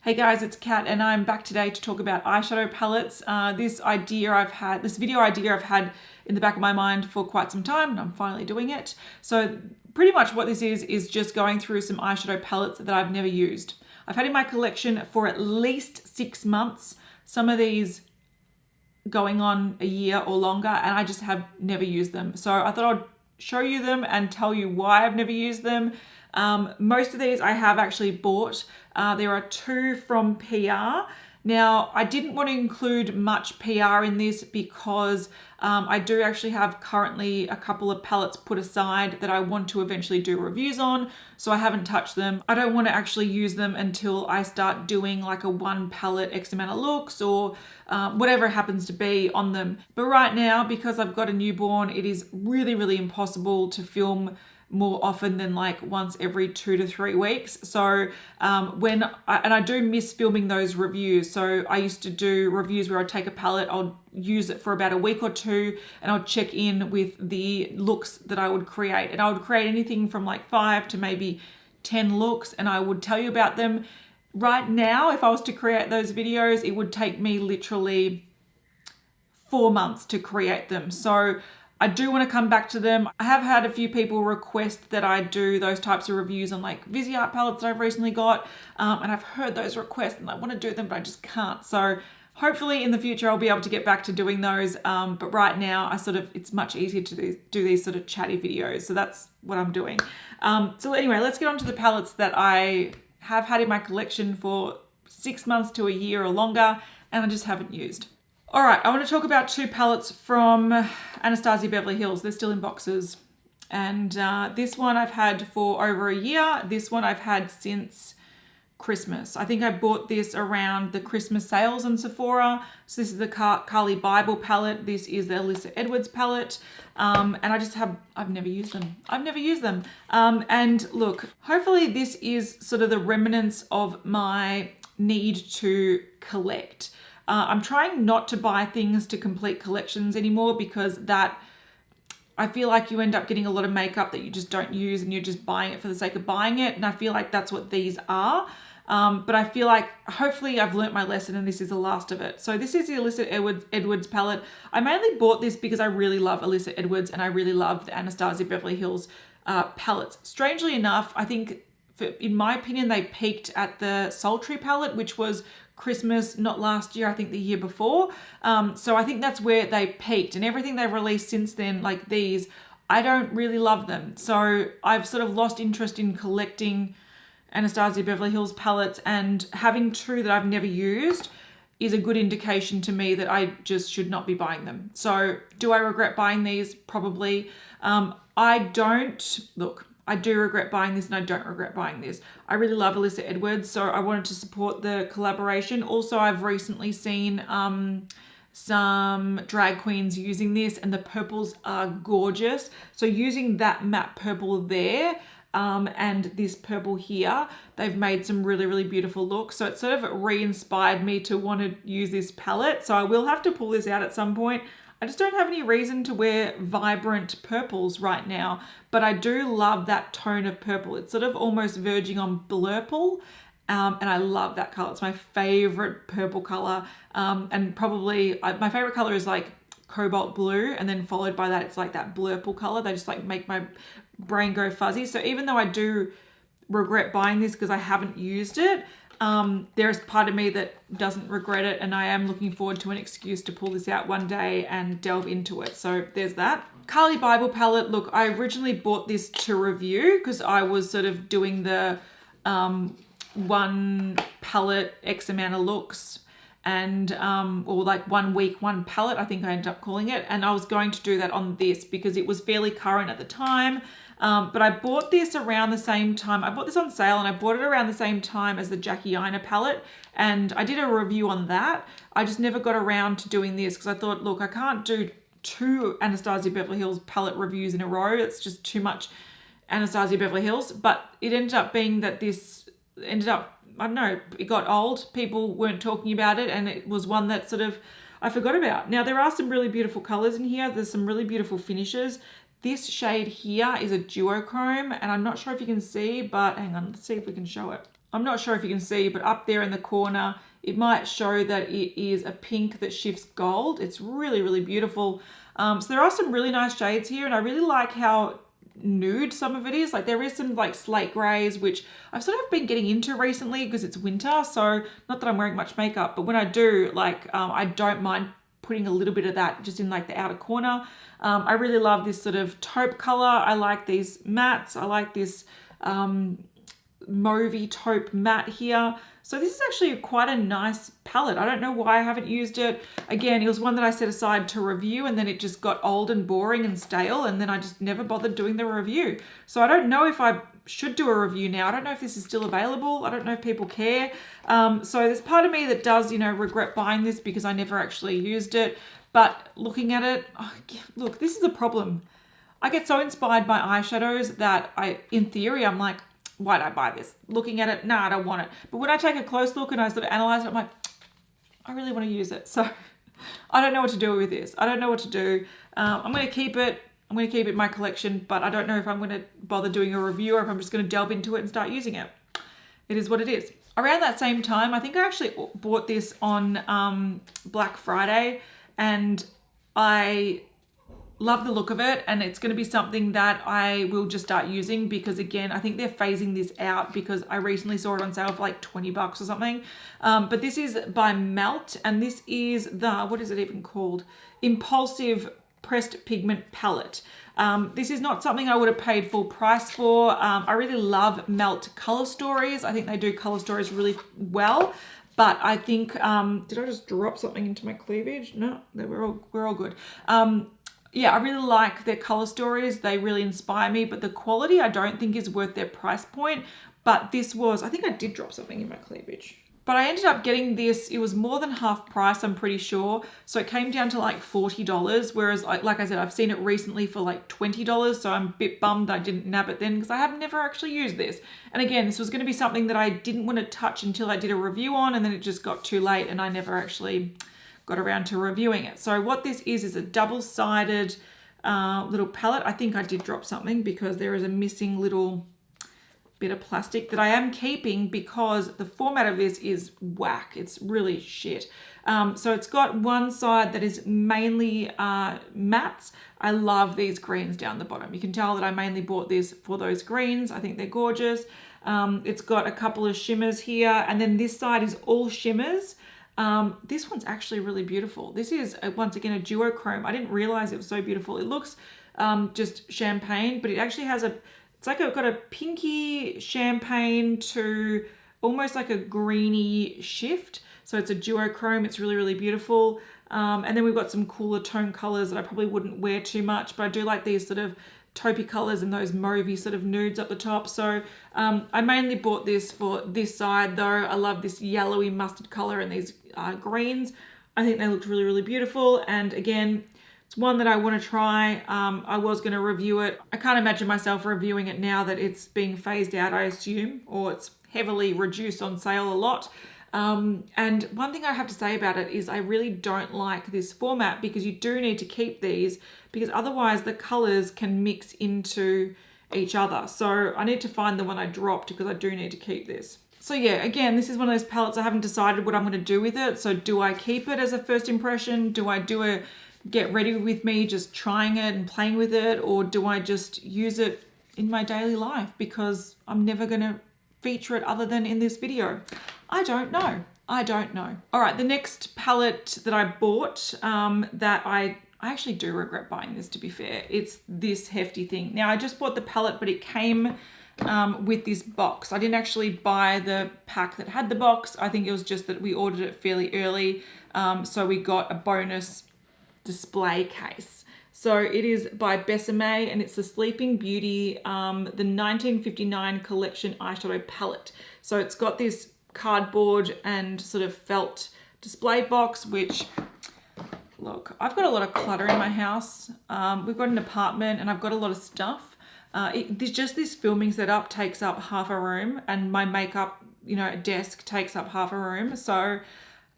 Hey guys, it's Kat and I'm back today to talk about eyeshadow palettes. This video idea I've had in the back of my mind for quite some time and I'm finally doing it. So pretty much what this is just going through some eyeshadow palettes that I've never used. I've had in my collection for at least 6 months, some of these going on a year or longer, and I just have never used them. So I thought I'd show you them and tell you why I've never used them. Most of these I have actually bought. There are 2 from PR. Now, I didn't want to include much PR in this because I do actually have currently a couple of palettes put aside that I want to eventually do reviews on, so I haven't touched them. I don't want to actually use them until I start doing like a 1 palette X amount of looks or whatever happens to be on them. But right now, because I've got a newborn, it is really impossible to film more often than like once every 2 to 3 weeks. So I do miss filming those reviews. So I used to do reviews where I'd take a palette, I'll use it for about a week or 2, and I'll check in with the looks that I would create. And I would create anything from like 5 to maybe 10 looks, and I would tell you about them. Right now, if I was to create those videos, it would take me literally 4 months to create them. So I do want to come back to them. I have had a few people request that I do those types of reviews on like Viseart palettes that I've recently got. And I've heard those requests and I want to do them, but I just can't. So hopefully in the future, I'll be able to get back to doing those. But right now it's much easier to do these sort of chatty videos. So that's what I'm doing. So anyway, let's get on to the palettes that I have had in my collection for 6 months to a year or longer, and I just haven't used. All right, I want to talk about 2 palettes from Anastasia Beverly Hills. They're still in boxes. And this one I've had for over a year. This one I've had since Christmas. I think I bought this around the Christmas sales in Sephora. So this is the Carly Bible palette. This is the Alyssa Edwards palette. And I've never used them. I've never used them. And look, hopefully this is sort of the remnants of my need to collect. I'm trying not to buy things to complete collections anymore because I feel like you end up getting a lot of makeup that you just don't use and you're just buying it for the sake of buying it. And I feel like that's what these are. But I feel like hopefully I've learnt my lesson and this is the last of it. So this is the Alyssa Edwards palette. I mainly bought this because I really love Alyssa Edwards and I really love the Anastasia Beverly Hills palettes. Strangely enough, I think in my opinion, they peaked at the Sultry palette, which was Christmas, not last year, I think the year before. So I think that's where they peaked, and everything they've released since then, like these, I don't really love them. So I've sort of lost interest in collecting Anastasia Beverly Hills palettes, and having 2 that I've never used is a good indication to me that I just should not be buying them. So do I regret buying these? Probably. I do regret buying this and I don't regret buying this. I really love Alyssa Edwards, so I wanted to support the collaboration. Also, I've recently seen some drag queens using this and the purples are gorgeous. So using that matte purple there and this purple here, they've made some really beautiful looks. So it sort of re-inspired me to want to use this palette. So I will have to pull this out at some point. I just don't have any reason to wear vibrant purples right now, but I do love that tone of purple. It's sort of almost verging on blurple, and I love that color. It's my favorite purple color, and probably my favorite color is like cobalt blue, and then followed by that, it's like that blurple color. They just like make my brain go fuzzy. So even though I do regret buying this because I haven't used it, there's part of me that doesn't regret it, and I am looking forward to an excuse to pull this out one day and delve into it. So there's that. Carly Bible palette. Look, I originally bought this to review because I was sort of doing the 1 palette X amount of looks and or like 1 week 1 palette, I think I ended up calling it, and I was going to do that on this because it was fairly current at the time. But I bought this around the same time. I bought this on sale and I bought it around the same time as the Jackie Aina palette, and I did a review on that. I just never got around to doing this because I thought, look, I can't do 2 Anastasia Beverly Hills palette reviews in a row. It's just too much Anastasia Beverly Hills. But it ended up being that this ended up, I don't know, it got old. People weren't talking about it, and it was one that sort of I forgot about. Now, there are some really beautiful colors in here. There's some really beautiful finishes. This shade here is a duochrome, and I'm not sure if you can see, but hang on, let's see if we can show it. I'm not sure if you can see, but up there in the corner, it might show that it is a pink that shifts gold. It's really, really beautiful. So there are some really nice shades here, and I really like how nude some of it is. Like there is some like slate grays, which I've sort of been getting into recently because it's winter. So not that I'm wearing much makeup, but when I do, like I don't mind putting a little bit of that just in like the outer corner. I really love this sort of taupe color. I like these mattes. I like this mauvey taupe matte here. So this is actually quite a nice palette. I don't know why I haven't used it. Again, it was one that I set aside to review, and then it just got old and boring and stale, and then I just never bothered doing the review. So I don't know if I should do a review now. I don't know if this is still available. I don't know if people care. So there's part of me that does, you know, regret buying this because I never actually used it. But looking at it, oh, look, this is a problem. I get so inspired by eyeshadows that in theory, I'm like, why'd I buy this? Looking at it, nah, I don't want it. But when I take a close look and I sort of analyze it, I'm like, I really want to use it. So I don't know what to do with this. I don't know what to do. I'm going to keep it. I'm going to keep it in my collection, but I don't know if I'm going to bother doing a review or if I'm just going to delve into it and start using it. It is what it is. Around that same time, I think I actually bought this on Black Friday, and I love the look of it, and it's going to be something that I will just start using because, again, I think they're phasing this out because I recently saw it on sale for like 20 bucks or something. But this is by Melt, and this is the, what is it even called? Impulsive Pressed Pigment Palette. This is not something I would have paid full price for. I really love Melt color stories. I think they do color stories really well. But I think, did I just drop something into my cleavage? No, we're all good. Yeah, I really like their color stories. They really inspire me, but the quality I don't think is worth their price point. But this was, I think I did drop something in my cleavage. But I ended up getting this, it was more than half price, I'm pretty sure. So it came down to like $40, whereas like I said, I've seen it recently for like $20. So I'm a bit bummed I didn't nab it then because I have never actually used this. And again, this was gonna be something that I didn't want to touch until I did a review on, and then it just got too late and I never actually got around to reviewing it. So what this is a double-sided little palette. I think I did drop something because there is a missing little bit of plastic that I am keeping because the format of this is whack. It's really shit. So it's got one side that is mainly mattes. I love these greens down the bottom. You can tell that I mainly bought this for those greens. I think they're gorgeous. It's got a couple of shimmers here, and then this side is all shimmers. This one's actually really beautiful. This is once again a duochrome. I didn't realize it was so beautiful. It looks just champagne, but it actually has it's like got a pinky champagne to almost like a greeny shift. So it's a duochrome. It's really, really beautiful. And then we've got some cooler tone colors that I probably wouldn't wear too much, but I do like these sort of taupey colors and those mauvey sort of nudes up the top. So I mainly bought this for this side though. I love this yellowy mustard color and these greens. I think they looked really, really beautiful. And again, it's one that I want to try. I was going to review it. I can't imagine myself reviewing it now that it's being phased out, I assume, or it's heavily reduced on sale a lot. And one thing I have to say about it is I really don't like this format because you do need to keep these because otherwise the colors can mix into each other. So I need to find the one I dropped because I do need to keep this. So yeah, again, this is one of those palettes I haven't decided what I'm going to do with it. So do I keep it as a first impression? Do I do a get ready with me just trying it and playing with it? Or do I just use it in my daily life because I'm never going to feature it other than in this video? I don't know. I don't know. All right, the next palette that I bought that I actually do regret buying this, to be fair. It's this hefty thing. Now, I just bought the palette, but it came with this box. I didn't actually buy the pack that had the box. I think it was just that we ordered it fairly early. So we got a bonus display case. So it is by Besame and it's the Sleeping Beauty, the 1959 collection eyeshadow palette. So it's got this cardboard and sort of felt display box, which, look, I've got a lot of clutter in my house. We've got an apartment and I've got a lot of stuff. Just this filming setup takes up half a room and my makeup, desk takes up half a room. So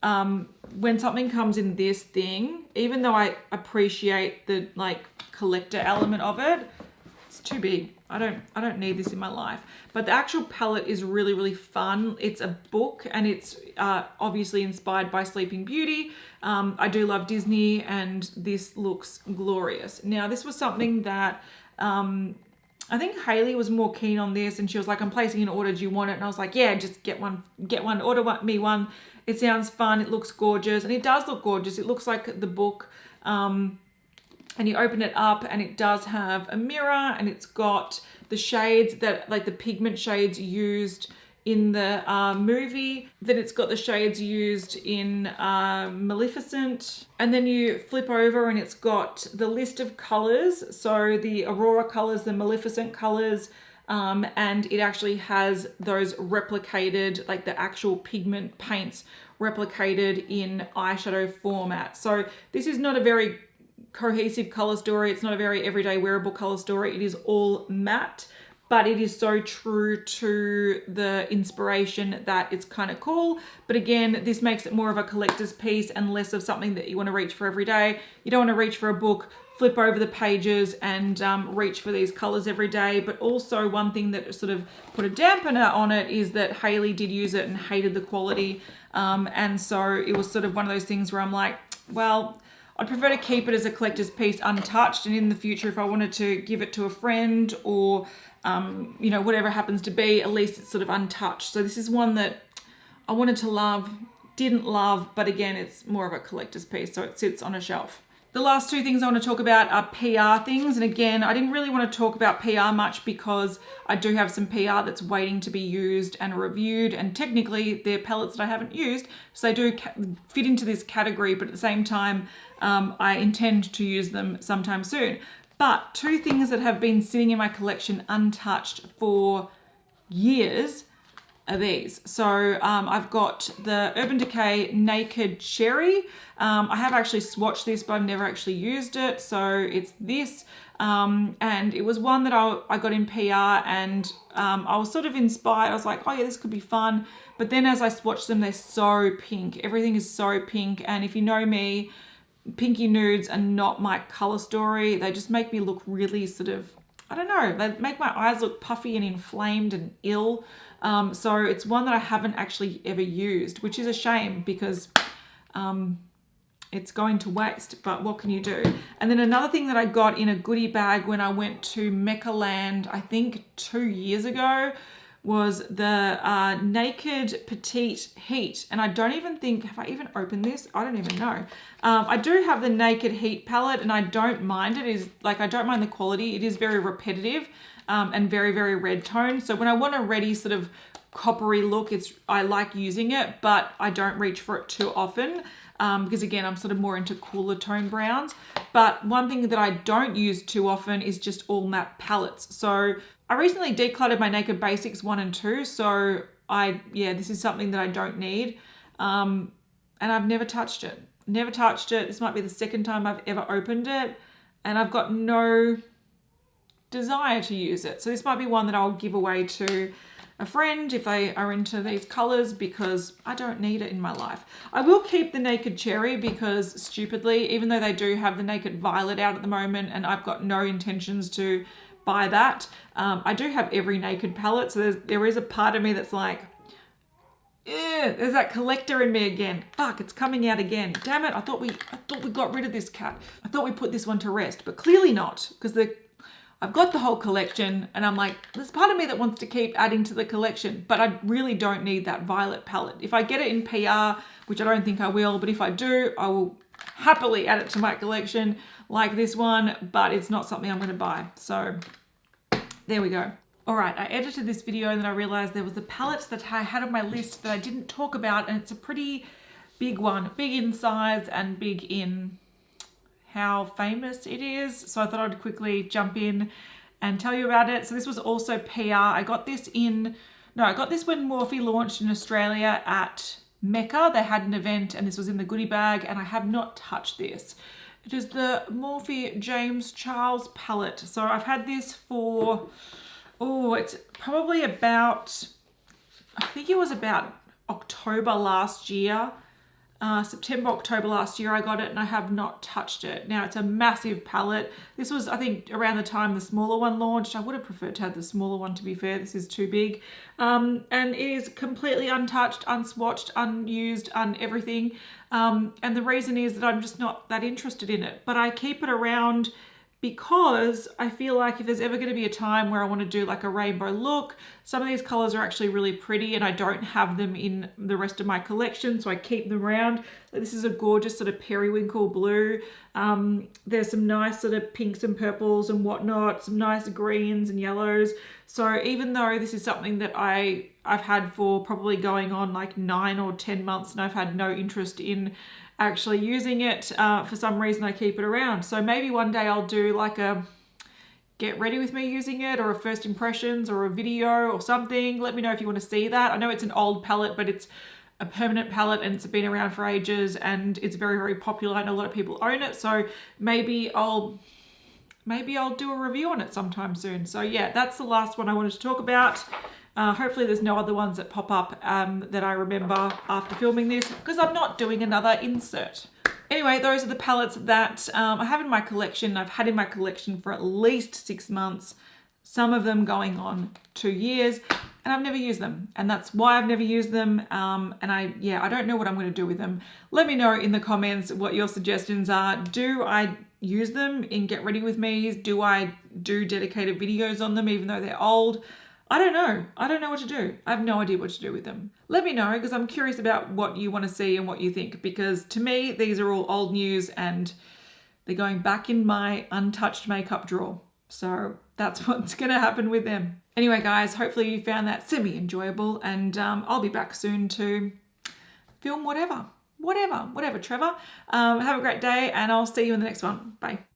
when something comes in this thing, even though I appreciate the collector element of it, It's too big. I don't need this in my life. But the actual palette is really, really fun. It's a book and it's obviously inspired by Sleeping Beauty. I do love Disney and this looks glorious. Now, this was something that I think Haley was more keen on this and she was like, I'm placing an order, do you want it? And I was like, yeah, just get one, order me one. It sounds fun, it looks gorgeous, and it does look gorgeous. It looks like the book, and you open it up and it does have a mirror and it's got the shades that, like the pigment shades used in the movie, then it's got the shades used in Maleficent, and then you flip over and it's got the list of colors, so the Aurora colors, the Maleficent colors, and it actually has those replicated, like the actual pigment paints replicated in eyeshadow format. So this is not a very cohesive color story, it's not a very everyday wearable color story, it is all matte. But it is so true to the inspiration that it's kind of cool. But again, this makes it more of a collector's piece and less of something that you want to reach for every day. You don't want to reach for a book, flip over the pages and reach for these colors every day. But also one thing that sort of put a dampener on it is that Haley did use it and hated the quality. And so it was sort of one of those things where I'm like, well, I'd prefer to keep it as a collector's piece untouched, and in the future, if I wanted to give it to a friend or, you know, whatever happens to be, at least it's sort of untouched. So this is one that I wanted to love, didn't love, but again, it's more of a collector's piece, so it sits on a shelf. The last two things I want to talk about are PR things. And again, I didn't really want to talk about PR much because I do have some PR that's waiting to be used and reviewed. And technically they're palettes that I haven't used. So they do fit into this category, but at the same time, I intend to use them sometime soon. But two things that have been sitting in my collection untouched for years are these. So I've got the Urban Decay Naked Cherry. I have actually swatched this, but I've never actually used it. So it's this, and it was one that I got in PR, and I was sort of inspired. I was like, oh yeah, this could be fun. But then as I swatched them, they're so pink. Everything is so pink. And if you know me, pinky nudes are not my color story. They just make me look really sort of, I don't know, they make my eyes look puffy and inflamed and ill. So it's one that I haven't actually ever used, which is a shame because it's going to waste, but what can you do? And then another thing that I got in a goodie bag when I went to Mecca Land, I think 2 years ago, was the Naked Petite Heat. And I don't even think, have I even opened this? I don't even know. I do have the Naked Heat palette and I don't mind it. Is like, I don't mind the quality. It is very repetitive and very, very red tone. So when I want a reddy sort of coppery look, I like using it, but I don't reach for it too often because again, I'm sort of more into cooler tone browns. But one thing that I don't use too often is just all matte palettes. So I recently decluttered my Naked Basics 1 and 2. So this is something that I don't need. And I've never touched it. Never touched it. This might be the second time I've ever opened it. And I've got no desire to use it. So this might be one that I'll give away to a friend if they are into these colors because I don't need it in my life. I will keep the Naked Cherry because stupidly, even though they do have the Naked Violet out at the moment and I've got no intentions to buy that, I do have every Naked palette. So there is a part of me that's like, there's that collector in me again. Fuck, it's coming out again. Damn it, I thought we got rid of this cat. I thought we put this one to rest, but clearly not because I've got the whole collection and I'm like, there's part of me that wants to keep adding to the collection, but I really don't need that violet palette. If I get it in PR, which I don't think I will, but if I do, I will happily add it to my collection like this one, but it's not something I'm going to buy. So there we go. All right, I edited this video and then I realized there was a palette that I had on my list that I didn't talk about, and it's a pretty big one, big in size and big in how famous it is. So I thought I'd quickly jump in and tell you about it. So this was also PR. I got this when Morphe launched in Australia at Mecca. They had an event and this was in the goodie bag and I have not touched this. It is the Morphe James Charles palette. So I've had this for, it's probably about, I think it was about October last year. September, October last year I got it, and I have not touched it. Now it's a massive palette. This was, I think, around the time the smaller one launched. I would have preferred to have the smaller one, to be fair. This is too big. And it is completely untouched, unswatched, unused, everything. And the reason is that I'm just not that interested in it. But I keep it around because I feel like if there's ever going to be a time where I want to do like a rainbow look, some of these colors are actually really pretty and I don't have them in the rest of my collection, so I keep them around. This is a gorgeous sort of periwinkle blue. There's some nice sort of pinks and purples and whatnot, some nice greens and yellows. So even though this is something that I've had for probably going on like 9 or 10 months and I've had no interest in actually using it, for some reason I keep it around. So maybe one day I'll do like a get ready with me using it, or a first impressions, or a video or something. Let me know if you want to see that. I know it's an old palette, but it's a permanent palette and it's been around for ages and it's very, very popular and a lot of people own it. So maybe I'll do a review on it sometime soon. So yeah, that's the last one I wanted to talk about. Hopefully there's no other ones that pop up that I remember after filming this, because I'm not doing another insert. Anyway, those are the palettes that I have in my collection. I've had in my collection for at least 6 months, some of them going on 2 years, and I've never used them. And that's why I've never used them. And I don't know what I'm going to do with them. Let me know in the comments what your suggestions are. Do I use them in Get Ready With Me? Do I do dedicated videos on them even though they're old? I don't know. I don't know what to do. I have no idea what to do with them. Let me know, because I'm curious about what you want to see and what you think, because to me, these are all old news and they're going back in my untouched makeup drawer. So that's what's going to happen with them. Anyway, guys, hopefully you found that semi-enjoyable, and I'll be back soon to film whatever, Trevor. Have a great day, and I'll see you in the next one. Bye.